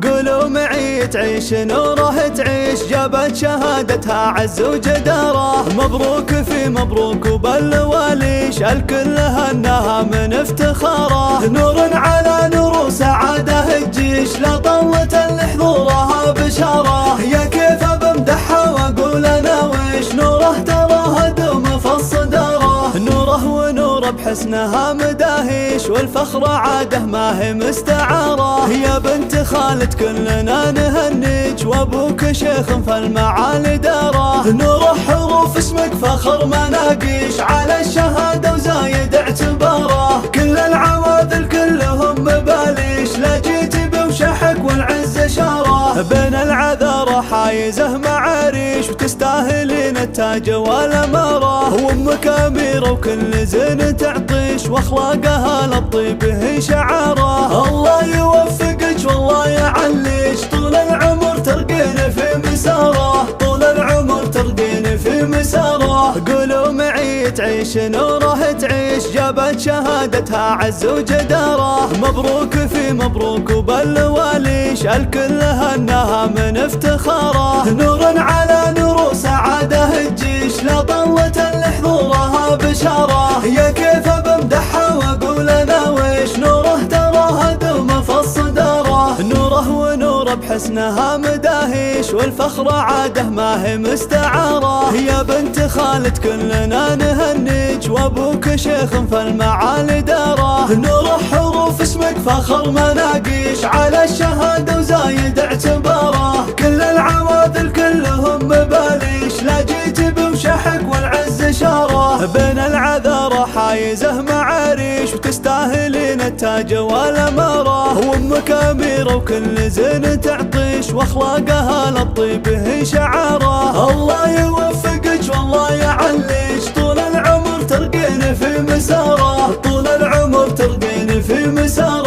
قولوا معي تعيش نوره تعيش، جابت شهادتها عز وجداره. مبروك في مبروك وبالواليش، الكل هناها من افتخاره. نور على نور وسعاده الجيش، لا طلت لحضورها بشاره. يا كيف بمدحها واقول انا ويش، نوره تراه دوم في الصداره. نوره ونور بحسنها مداهيش، والفخر عاده ما هي مستعاره. يا بنت خالد كلنا نهنيك، وابوك شيخ في المعالي داره. نوره حروف اسمك فخر مناقيش، على الشهاده وزايد اعتباره. كل العواذل كلهم مباليش، لا جيت بوشحك والعز شاره. بين العذارى حايزه معاريش، وتستاهلين التاج والاماره. وامك اميره وكل زين تعطيش، واخلاقها للطيب هي شعاره. الله يوفقك والله يعليش، طول العمر ترقين في مساره. طول العمر ترقين في مساره. قولوا معي تعيش نوره تعيش، جابت شهادتها عز وجداره. مبروك في مبروك وبالواليش، الكل هناها من افتخاره. نور على نور وسعاده الجيش، لا طلت لحضورها بشاره. يا كيف بمدحها واقول انا ويش، نوره تراها دوم في الصداره. نوره ونور بحسنها مداهيش، والفخر عاده ما هي مستعاره. يا بنت خالد كلنا نهنيك، وابوك شيخ في المعالي داره. نور حروف اسمك فخر مناقيش، على الشهاده وزايد اعتباره. كل العواذل كلهم مباليش، لا جيت بوشحك والعز شاره. بين العذارى حايزه معاريش، وتستاهلين التاج والاماره. وامك اميره وكل زين تعطيش، واخلاقها للطيب هي شعاره. الله يوفقك والله يعليش، طول العمر ترقين في مساره. طول العمر ترقين في مساره.